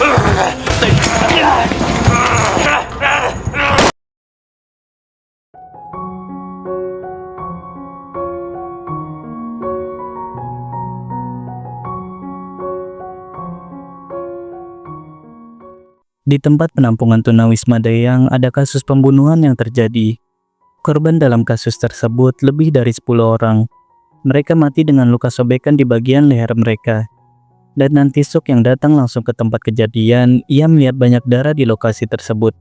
Di tempat penampungan tunawisma Dayang ada kasus pembunuhan yang terjadi. Korban dalam kasus tersebut lebih dari 10 orang. Mereka mati dengan luka sobekan di bagian leher mereka. Dan nanti Suk yang datang langsung ke tempat kejadian, ia melihat banyak darah di lokasi tersebut.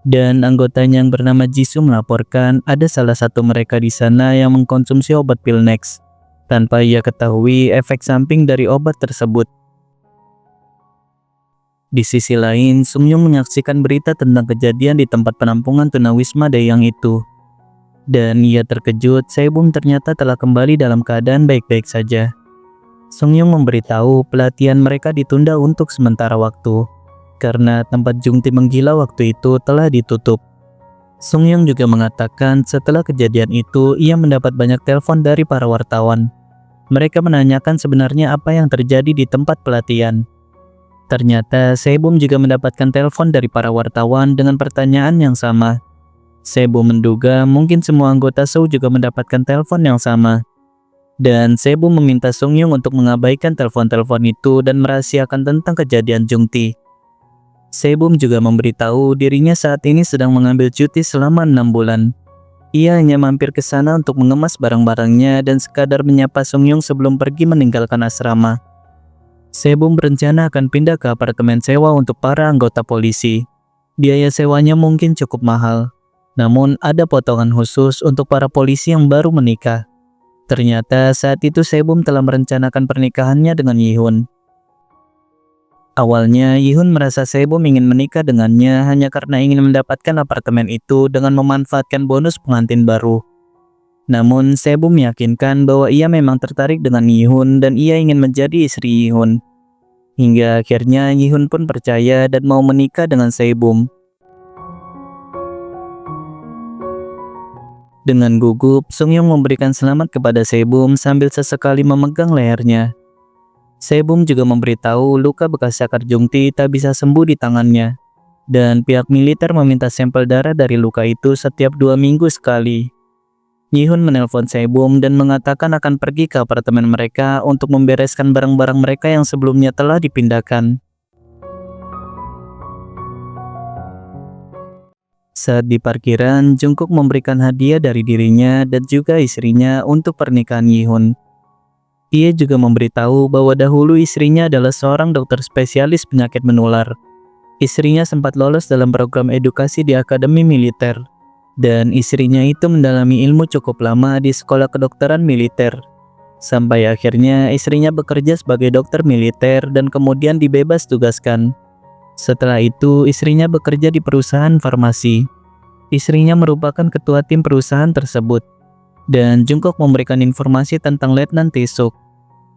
Dan anggotanya yang bernama Jisoo melaporkan ada salah satu mereka di sana yang mengkonsumsi obat pil Nex, tanpa ia ketahui efek samping dari obat tersebut. Di sisi lain, Sungyung menyaksikan berita tentang kejadian di tempat penampungan tunawisma Dayang itu. Dan ia terkejut, Sebum ternyata telah kembali dalam keadaan baik-baik saja. Sungyung memberitahu pelatihan mereka ditunda untuk sementara waktu, karena tempat Jungti menggila waktu itu telah ditutup. Sungyung juga mengatakan setelah kejadian itu, ia mendapat banyak telepon dari para wartawan. Mereka menanyakan sebenarnya apa yang terjadi di tempat pelatihan. Ternyata Sebum juga mendapatkan telepon dari para wartawan dengan pertanyaan yang sama. Sebum menduga mungkin semua anggota Sou juga mendapatkan telepon yang sama. Dan Sebum meminta Sungyung untuk mengabaikan telepon-telepon itu dan merahasiakan tentang kejadian Jungti. Sebum juga memberitahu dirinya saat ini sedang mengambil cuti selama 6 bulan. Ia hanya mampir ke sana untuk mengemas barang-barangnya dan sekadar menyapa Sungyung sebelum pergi meninggalkan asrama. Sebum berencana akan pindah ke apartemen sewa untuk para anggota polisi. Biaya sewanya mungkin cukup mahal, namun ada potongan khusus untuk para polisi yang baru menikah. Ternyata saat itu Sebum telah merencanakan pernikahannya dengan Yihun. Awalnya Yihun merasa Sebum ingin menikah dengannya hanya karena ingin mendapatkan apartemen itu dengan memanfaatkan bonus pengantin baru. Namun Sebum meyakinkan bahwa ia memang tertarik dengan Yihun dan ia ingin menjadi istri Yihun. Hingga akhirnya Yihun pun percaya dan mau menikah dengan Sebum. Dengan gugup, Sungyung memberikan selamat kepada Sebum sambil sesekali memegang lehernya. Sebum juga memberitahu luka bekas cakar Jungti tak bisa sembuh di tangannya. Dan pihak militer meminta sampel darah dari luka itu setiap 2 minggu sekali. Yihun menelpon Sebum dan mengatakan akan pergi ke apartemen mereka untuk membereskan barang-barang mereka yang sebelumnya telah dipindahkan. Saat di parkiran, Jungkook memberikan hadiah dari dirinya dan juga istrinya untuk pernikahan Yihun. Ia juga memberitahu bahwa dahulu istrinya adalah seorang dokter spesialis penyakit menular. Istrinya sempat lolos dalam program edukasi di akademi militer. Dan istrinya itu mendalami ilmu cukup lama di sekolah kedokteran militer. Sampai akhirnya istrinya bekerja sebagai dokter militer dan kemudian dibebas tugaskan. Setelah itu istrinya bekerja di perusahaan farmasi. Istrinya merupakan ketua tim perusahaan tersebut. Dan Jungkook memberikan informasi tentang Letnan Tae-suk.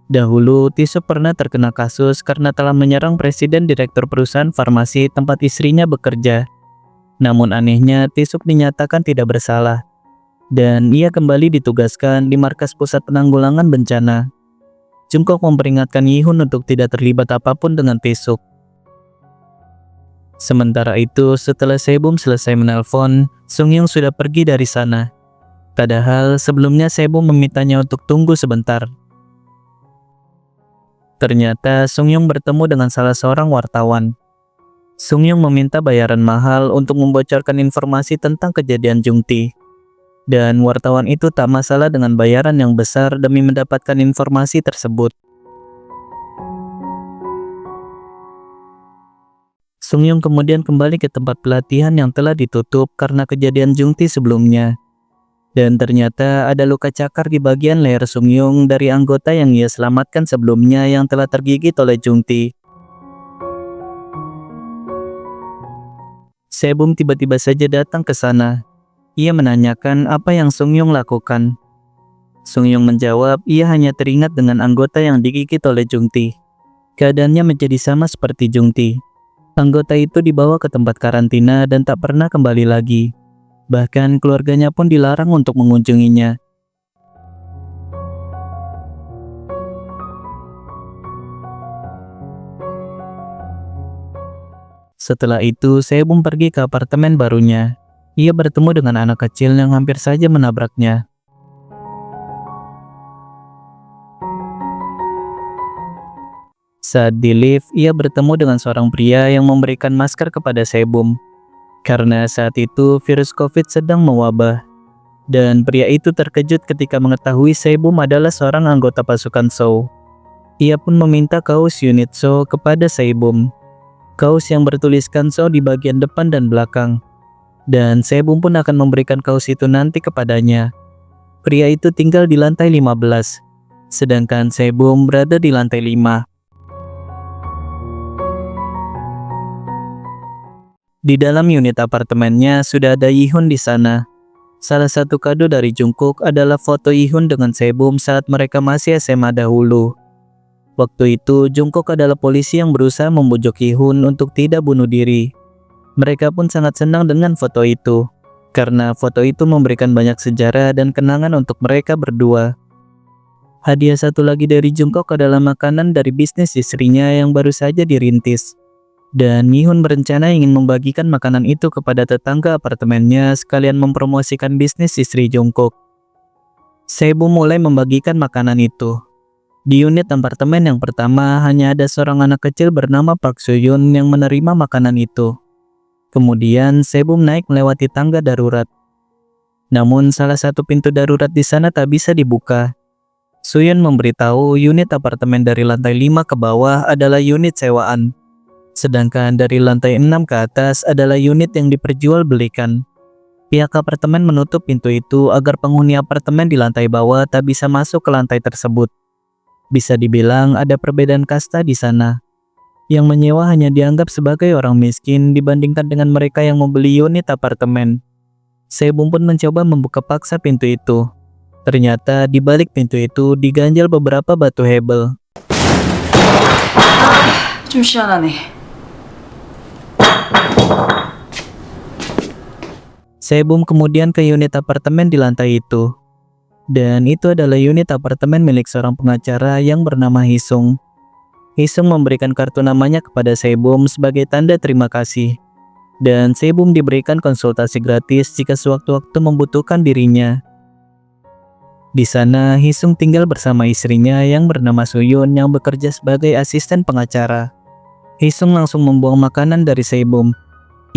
Dahulu Tae-suk pernah terkena kasus karena telah menyerang presiden direktur perusahaan farmasi tempat istrinya bekerja. Namun anehnya, Tae-suk dinyatakan tidak bersalah, dan ia kembali ditugaskan di markas pusat penanggulangan bencana. Jungkook memperingatkan Yihun untuk tidak terlibat apapun dengan Tae-suk. Sementara itu, setelah Sebum selesai menelpon, Sungyung sudah pergi dari sana. Padahal sebelumnya Sebum memintanya untuk tunggu sebentar. Ternyata Sungyung bertemu dengan salah seorang wartawan. Sungyung meminta bayaran mahal untuk membocorkan informasi tentang kejadian Jungti. Dan wartawan itu tak masalah dengan bayaran yang besar demi mendapatkan informasi tersebut. Sungyung kemudian kembali ke tempat pelatihan yang telah ditutup karena kejadian Jungti sebelumnya. Dan ternyata ada luka cakar di bagian leher Sungyung dari anggota yang ia selamatkan sebelumnya yang telah tergigit oleh Jungti. Sebum tiba-tiba saja datang ke sana. Ia menanyakan apa yang Sungyung lakukan. Sungyung menjawab ia hanya teringat dengan anggota yang digigit oleh Jungti. Keadaannya menjadi sama seperti Jungti. Anggota itu dibawa ke tempat karantina dan tak pernah kembali lagi. Bahkan keluarganya pun dilarang untuk mengunjunginya. Setelah itu, Sebum pergi ke apartemen barunya. Ia bertemu dengan anak kecil yang hampir saja menabraknya. Saat di lift, ia bertemu dengan seorang pria yang memberikan masker kepada Sebum. Karena saat itu virus COVID sedang mewabah. Dan pria itu terkejut ketika mengetahui Sebum adalah seorang anggota pasukan Shaw. Ia pun meminta kaos unit Shaw kepada Sebum. Kaos yang bertuliskan Shaw di bagian depan dan belakang. Dan Sebum pun akan memberikan kaos itu nanti kepadanya. Pria itu tinggal di lantai 15, sedangkan Sebum berada di lantai 5. Di dalam unit apartemennya sudah ada Yihun di sana. Salah satu kado dari Jungkook adalah foto Yihun dengan Sebum saat mereka masih SMA dahulu. Waktu itu, Jungkook adalah polisi yang berusaha membujuk Yihun untuk tidak bunuh diri. Mereka pun sangat senang dengan foto itu, karena foto itu memberikan banyak sejarah dan kenangan untuk mereka berdua. Hadiah satu lagi dari Jungkook adalah makanan dari bisnis istrinya yang baru saja dirintis. Dan Yihun berencana ingin membagikan makanan itu kepada tetangga apartemennya sekalian mempromosikan bisnis istri Jungkook. Sebum mulai membagikan makanan itu. Di unit apartemen yang pertama hanya ada seorang anak kecil bernama Park Soo-yoon yang menerima makanan itu. Kemudian Sebum naik melewati tangga darurat. Namun salah satu pintu darurat di sana tak bisa dibuka. Soo-yoon memberitahu unit apartemen dari lantai 5 ke bawah adalah unit sewaan. Sedangkan dari lantai 6 ke atas adalah unit yang diperjualbelikan. Pihak apartemen menutup pintu itu agar penghuni apartemen di lantai bawah tak bisa masuk ke lantai tersebut. Bisa dibilang ada perbedaan kasta di sana. Yang menyewa hanya dianggap sebagai orang miskin dibandingkan dengan mereka yang membeli unit apartemen. Sebum pun mencoba membuka paksa pintu itu. Ternyata di balik pintu itu diganjal beberapa batu hebel. 좀 시원하네. Sebum kemudian ke unit apartemen di lantai itu. Dan itu adalah unit apartemen milik seorang pengacara yang bernama Hisung. Hisung memberikan kartu namanya kepada Sebum sebagai tanda terima kasih. Dan Sebum diberikan konsultasi gratis jika sewaktu-waktu membutuhkan dirinya. Di sana, Hisung tinggal bersama istrinya yang bernama Soo-yoon yang bekerja sebagai asisten pengacara. Hisung langsung membuang makanan dari Sebum.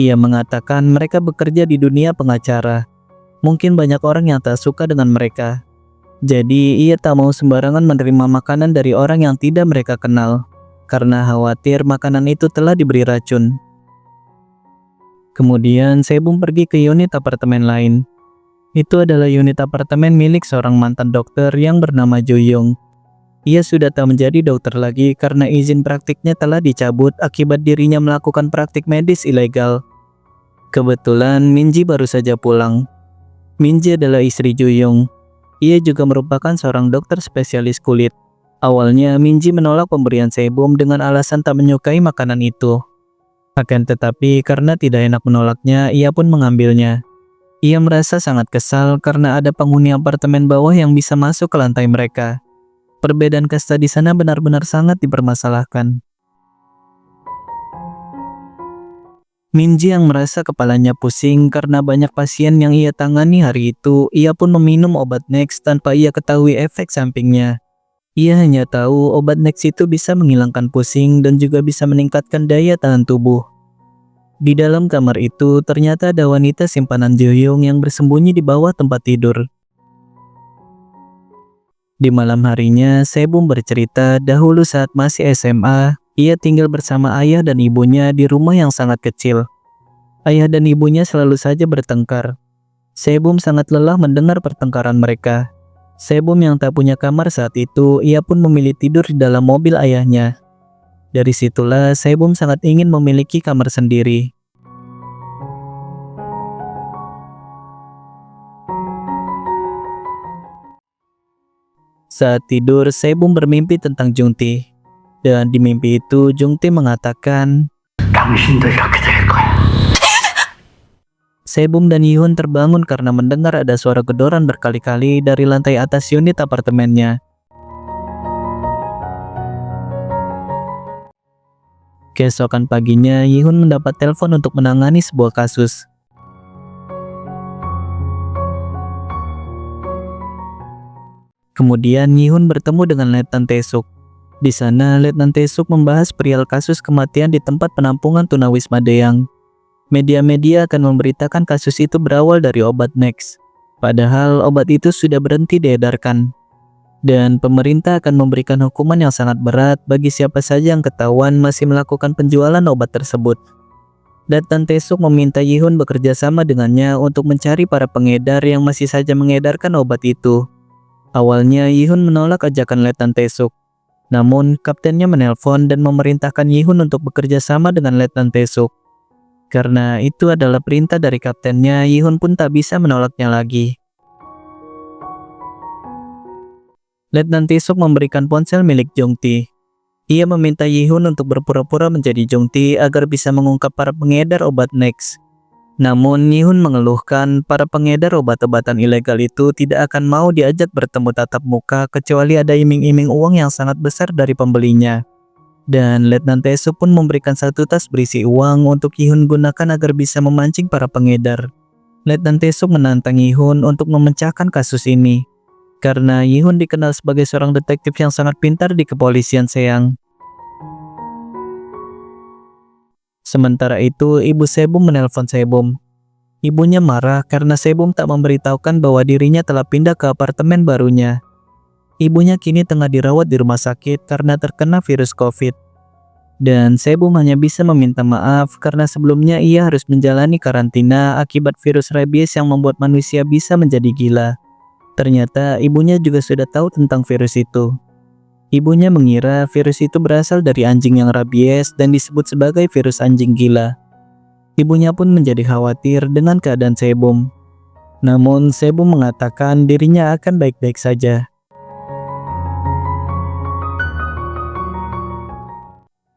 Ia mengatakan mereka bekerja di dunia pengacara. Mungkin banyak orang yang tak suka dengan mereka. Jadi ia tak mau sembarangan menerima makanan dari orang yang tidak mereka kenal, karena khawatir makanan itu telah diberi racun. Kemudian Sebum pergi ke unit apartemen lain. Itu adalah unit apartemen milik seorang mantan dokter yang bernama Jo Young. Ia sudah tak menjadi dokter lagi karena izin praktiknya telah dicabut akibat dirinya melakukan praktik medis ilegal. Kebetulan Minji baru saja pulang. Minji adalah istri Jo Young. Ia juga merupakan seorang dokter spesialis kulit. Awalnya Minji menolak pemberian Sebum dengan alasan tak menyukai makanan itu. Akan tetapi karena tidak enak menolaknya, ia pun mengambilnya. Ia merasa sangat kesal karena ada penghuni apartemen bawah yang bisa masuk ke lantai mereka. Perbedaan kasta di sana benar-benar sangat dipermasalahkan. Minji yang merasa kepalanya pusing karena banyak pasien yang ia tangani hari itu, ia pun meminum obat Nex tanpa ia ketahui efek sampingnya. Ia hanya tahu obat Nex itu bisa menghilangkan pusing dan juga bisa meningkatkan daya tahan tubuh. Di dalam kamar itu ternyata ada wanita simpanan Jo Young yang bersembunyi di bawah tempat tidur. Di malam harinya, Sebum bercerita dahulu saat masih SMA, ia tinggal bersama ayah dan ibunya di rumah yang sangat kecil. Ayah dan ibunya selalu saja bertengkar. Sebum sangat lelah mendengar pertengkaran mereka. Sebum yang tak punya kamar saat itu, ia pun memilih tidur di dalam mobil ayahnya. Dari situlah Sebum sangat ingin memiliki kamar sendiri. Saat tidur, Sebum bermimpi tentang Jungti. Dan di mimpi itu, Jungti mengatakan, 당신도 이렇게 될 거야. Sebum dan Yihun terbangun karena mendengar ada suara gedoran berkali-kali dari lantai atas unit apartemennya. Keesokan paginya, Yihun mendapat telepon untuk menangani sebuah kasus. Kemudian Yihun bertemu dengan Letnan Tae-suk. Di sana, Letnan Tae-suk membahas perihal kasus kematian di tempat penampungan tunawisma Daeang. Media-media akan memberitakan kasus itu berawal dari obat Nex. Padahal obat itu sudah berhenti diedarkan. Dan pemerintah akan memberikan hukuman yang sangat berat bagi siapa saja yang ketahuan masih melakukan penjualan obat tersebut. Letnan Tae-suk meminta Yihun bekerja sama dengannya untuk mencari para pengedar yang masih saja mengedarkan obat itu. Awalnya Yihun menolak ajakan Letnan Tae-suk. Namun, kaptennya menelpon dan memerintahkan Yihun untuk bekerja sama dengan Letnan Tae-suk. Karena itu adalah perintah dari kaptennya, Yihun pun tak bisa menolaknya lagi. Letnan Tae-suk memberikan ponsel milik Jong-ti. Ia meminta Yihun untuk berpura-pura menjadi Jong-ti agar bisa mengungkap para pengedar obat Nex. Namun, Yihun mengeluhkan para pengedar obat-obatan ilegal itu tidak akan mau diajak bertemu tatap muka kecuali ada iming-iming uang yang sangat besar dari pembelinya. Dan Letnan Tae-suk pun memberikan satu tas berisi uang untuk Yihun gunakan agar bisa memancing para pengedar. Letnan Tae-suk menantang Yihun untuk memecahkan kasus ini. Karena Yihun dikenal sebagai seorang detektif yang sangat pintar di kepolisian Seang. Sementara itu, ibu Sebum menelpon Sebum. Ibunya marah karena Sebum tak memberitahukan bahwa dirinya telah pindah ke apartemen barunya. Ibunya kini tengah dirawat di rumah sakit karena terkena virus COVID. Dan Sebum hanya bisa meminta maaf karena sebelumnya ia harus menjalani karantina akibat virus rabies yang membuat manusia bisa menjadi gila. Ternyata ibunya juga sudah tahu tentang virus itu. Ibunya mengira virus itu berasal dari anjing yang rabies dan disebut sebagai virus anjing gila. Ibunya pun menjadi khawatir dengan keadaan Sebum. Namun Sebum mengatakan dirinya akan baik-baik saja.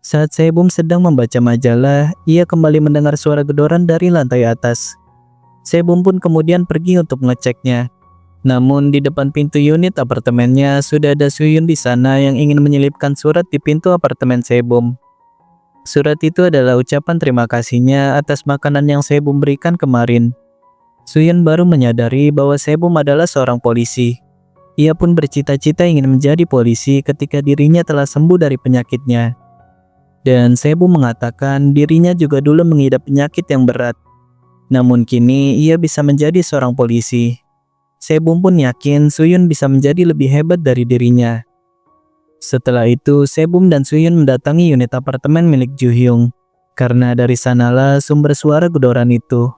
Saat Sebum sedang membaca majalah, ia kembali mendengar suara gedoran dari lantai atas. Sebum pun kemudian pergi untuk mengeceknya. Namun di depan pintu unit apartemennya sudah ada Suyun di sana yang ingin menyelipkan surat di pintu apartemen Sebum. Surat itu adalah ucapan terima kasihnya atas makanan yang Sebum berikan kemarin. Suyun baru menyadari bahwa Sebum adalah seorang polisi. Ia pun bercita-cita ingin menjadi polisi ketika dirinya telah sembuh dari penyakitnya. Dan Sebum mengatakan dirinya juga dulu mengidap penyakit yang berat. Namun kini ia bisa menjadi seorang polisi. Sebum pun yakin Suyun bisa menjadi lebih hebat dari dirinya. Setelah itu, Sebum dan Suyun mendatangi unit apartemen milik Ju Hyung. Karena dari sanalah sumber suara gedoran itu.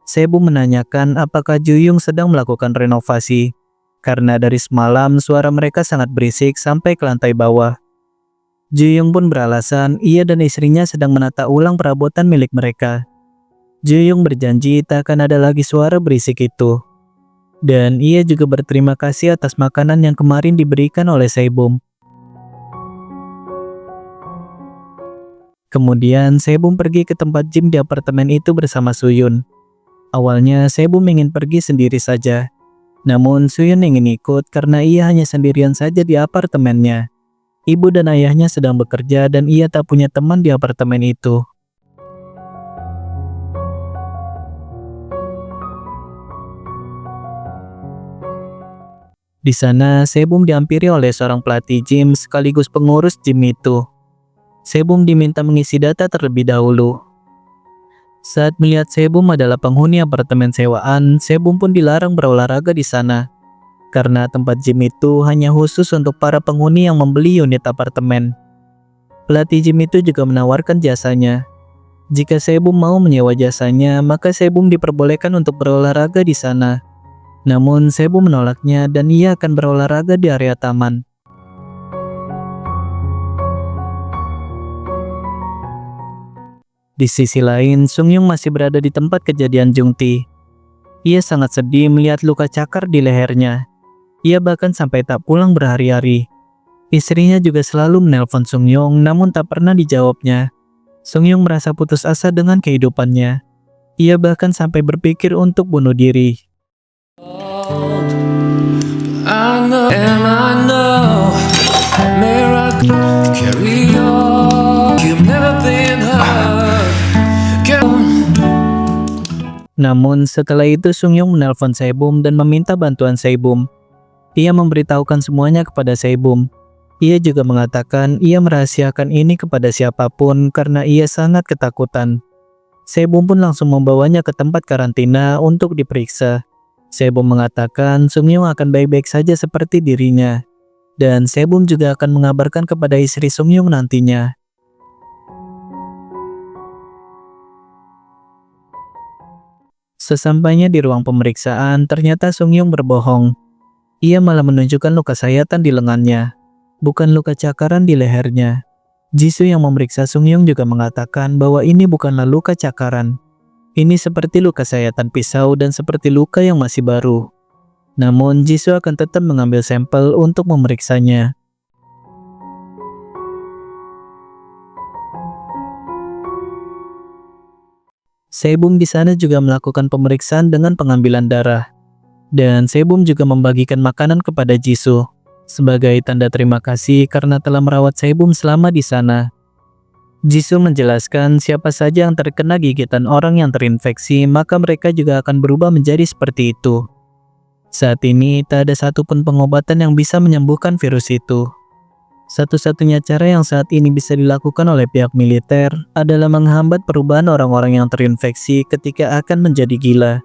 Sebum menanyakan apakah Ju Hyung sedang melakukan renovasi. Karena dari semalam suara mereka sangat berisik sampai ke lantai bawah. Ju Hyung pun beralasan ia dan istrinya sedang menata ulang perabotan milik mereka. Ju Hyung berjanji tak akan ada lagi suara berisik itu. Dan ia juga berterima kasih atas makanan yang kemarin diberikan oleh Sebum. Kemudian Sebum pergi ke tempat gym di apartemen itu bersama Suyun. Awalnya Sebum ingin pergi sendiri saja. Namun Suyun ingin ikut karena ia hanya sendirian saja di apartemennya. Ibu dan ayahnya sedang bekerja dan ia tak punya teman di apartemen itu. Di sana, Sebum dihampiri oleh seorang pelatih gym sekaligus pengurus gym itu. Sebum diminta mengisi data terlebih dahulu. Saat melihat Sebum adalah penghuni apartemen sewaan, Sebum pun dilarang berolahraga di sana. Karena tempat gym itu hanya khusus untuk para penghuni yang membeli unit apartemen. Pelatih gym itu juga menawarkan jasanya. Jika Sebum mau menyewa jasanya, maka Sebum diperbolehkan untuk berolahraga di sana. Namun Sebum menolaknya dan ia akan berolahraga di area taman. Di sisi lain, Sungyung masih berada di tempat kejadian Jung-ti. Ia sangat sedih melihat luka cakar di lehernya. Ia bahkan sampai tak pulang berhari-hari. Istrinya juga selalu menelpon Sungyung namun tak pernah dijawabnya. Sungyung merasa putus asa dengan kehidupannya. Ia bahkan sampai berpikir untuk bunuh diri. I know, miracle carry on. You've never been Namun setelah itu Sungyung menelpon Saebum dan meminta bantuan Saebum. Ia memberitahukan semuanya kepada Saebum. Ia juga mengatakan ia merahasiakan ini kepada siapapun karena ia sangat ketakutan. Saebum pun langsung membawanya ke tempat karantina untuk diperiksa. Saebum mengatakan Sungyung akan baik-baik saja seperti dirinya. Dan Saebum juga akan mengabarkan kepada istri Sungyung nantinya. Sesampainya di ruang pemeriksaan, ternyata Sungyung berbohong. Ia malah menunjukkan luka sayatan di lengannya, bukan luka cakaran di lehernya. Jisoo yang memeriksa Sungyung juga mengatakan bahwa ini bukanlah luka cakaran. Ini seperti luka sayatan pisau dan seperti luka yang masih baru. Namun Jisoo akan tetap mengambil sampel untuk memeriksanya. Saebum di sana juga melakukan pemeriksaan dengan pengambilan darah. Dan Saebum juga membagikan makanan kepada Jisoo sebagai tanda terima kasih karena telah merawat Saebum selama di sana. Jisoo menjelaskan siapa saja yang terkena gigitan orang yang terinfeksi, maka mereka juga akan berubah menjadi seperti itu. Saat ini tak ada satupun pengobatan yang bisa menyembuhkan virus itu. Satu-satunya cara yang saat ini bisa dilakukan oleh pihak militer adalah menghambat perubahan orang-orang yang terinfeksi ketika akan menjadi gila.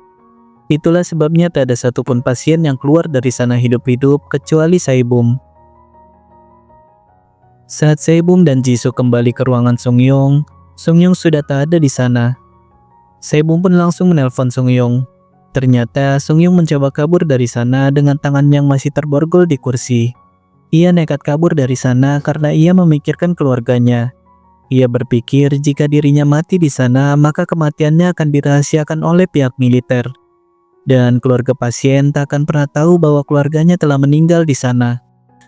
Itulah sebabnya tak ada satupun pasien yang keluar dari sana hidup-hidup kecuali Saebum. Saat Saebum dan Jisoo kembali ke ruangan Sungyung, Sungyung sudah tak ada di sana. Saebum pun langsung menelpon Sungyung. Ternyata Sungyung mencoba kabur dari sana dengan tangan yang masih terborgol di kursi. Ia nekat kabur dari sana karena ia memikirkan keluarganya. Ia berpikir jika dirinya mati di sana, maka kematiannya akan dirahasiakan oleh pihak militer. Dan keluarga pasien tak akan pernah tahu bahwa keluarganya telah meninggal di sana.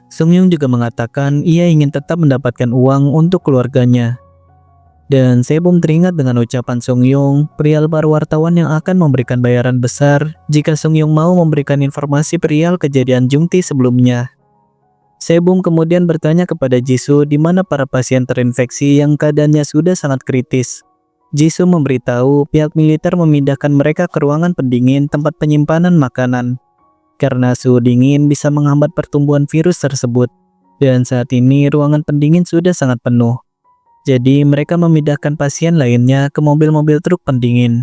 Sungyung juga mengatakan ia ingin tetap mendapatkan uang untuk keluarganya. Dan Saebum teringat dengan ucapan Sungyung, perihal para wartawan yang akan memberikan bayaran besar jika Sungyung mau memberikan informasi perihal kejadian Jungti sebelumnya. Saebum kemudian bertanya kepada Jisoo di mana para pasien terinfeksi yang keadaannya sudah sangat kritis. Jisoo memberitahu pihak militer memindahkan mereka ke ruangan pendingin tempat penyimpanan makanan. Karena suhu dingin bisa menghambat pertumbuhan virus tersebut. Dan saat ini ruangan pendingin sudah sangat penuh. Jadi mereka memindahkan pasien lainnya ke mobil-mobil truk pendingin.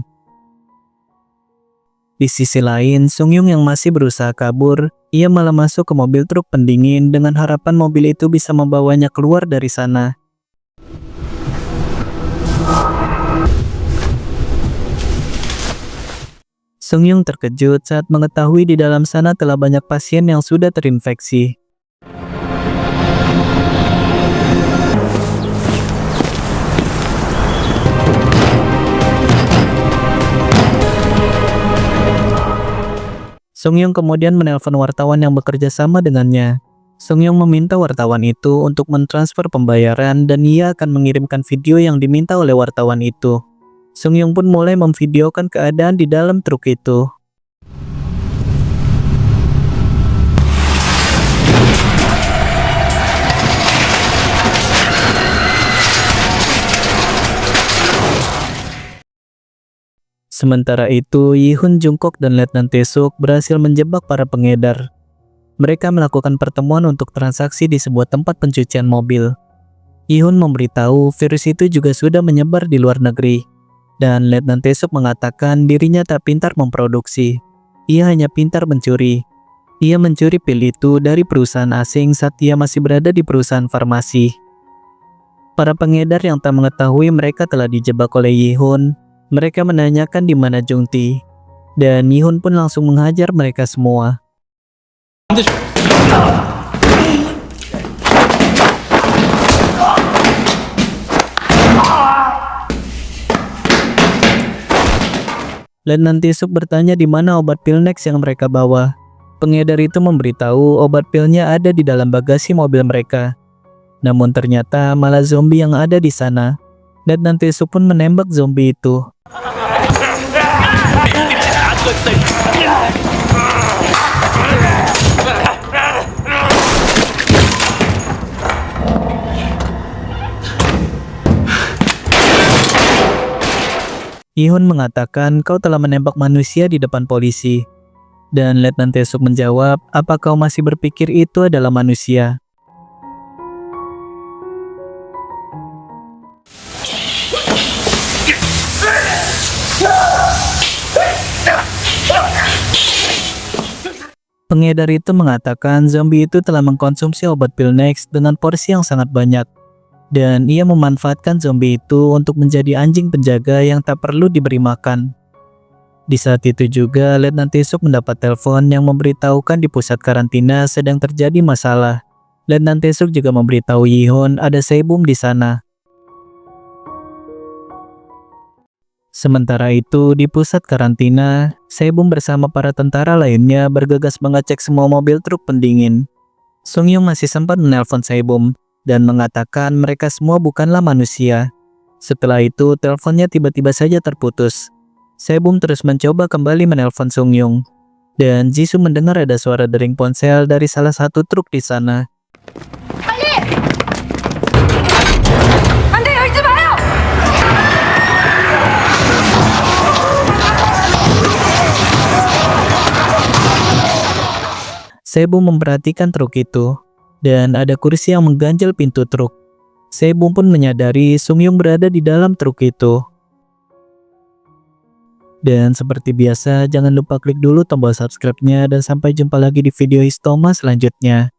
Di sisi lain, Sungyung yang masih berusaha kabur, ia malah masuk ke mobil truk pendingin dengan harapan mobil itu bisa membawanya keluar dari sana. Sungyung terkejut saat mengetahui di dalam sana telah banyak pasien yang sudah terinfeksi. Sungyung kemudian menelpon wartawan yang bekerja sama dengannya. Sungyung meminta wartawan itu untuk mentransfer pembayaran dan ia akan mengirimkan video yang diminta oleh wartawan itu. Sungyung pun mulai memvideokan keadaan di dalam truk itu. Sementara itu, Yihun, Jungkook, dan Letnan Taesuk berhasil menjebak para pengedar. Mereka melakukan pertemuan untuk transaksi di sebuah tempat pencucian mobil. Yihun memberitahu virus itu juga sudah menyebar di luar negeri. Dan Letnan Taesuk mengatakan dirinya tak pintar memproduksi. Ia hanya pintar mencuri. Ia mencuri pil itu dari perusahaan asing saat ia masih berada di perusahaan farmasi. Para pengedar yang tak mengetahui mereka telah dijebak oleh Yihun. Mereka menanyakan di mana Jungti, dan Yihun pun langsung menghajar mereka semua. Letnan Taesuk bertanya di mana obat pil Nex yang mereka bawa. Pengedar itu memberitahu obat pilnya ada di dalam bagasi mobil mereka. Namun ternyata malah zombie yang ada di sana. Letnan Taesuk pun menembak zombie itu. Yihun mengatakan kau telah menembak manusia di depan polisi. Dan Letnan Tae-suk menjawab, apa kau masih berpikir itu adalah manusia? Pengedar itu mengatakan zombie itu telah mengkonsumsi obat pil Next dengan porsi yang sangat banyak. Dan ia memanfaatkan zombie itu untuk menjadi anjing penjaga yang tak perlu diberi makan. Di saat itu juga, Letnan Tae-suk mendapat telepon yang memberitahukan di pusat karantina sedang terjadi masalah. Letnan Tae-suk juga memberitahu Yihun ada Sebum di sana. Sementara itu, di pusat karantina, Sebum bersama para tentara lainnya bergegas mengecek semua mobil truk pendingin. Sungyung masih sempat menelpon Sebum dan mengatakan mereka semua bukanlah manusia. Setelah itu, teleponnya tiba-tiba saja terputus. Sebum terus mencoba kembali menelpon Sungyung. Dan Jisoo mendengar ada suara dering ponsel dari salah satu truk di sana. Sebum memperhatikan truk itu, dan ada kursi yang mengganjal pintu truk. Sebum pun menyadari Sungyung berada di dalam truk itu. Dan seperti biasa, jangan lupa klik dulu tombol subscribe-nya dan sampai jumpa lagi di video Histoma selanjutnya.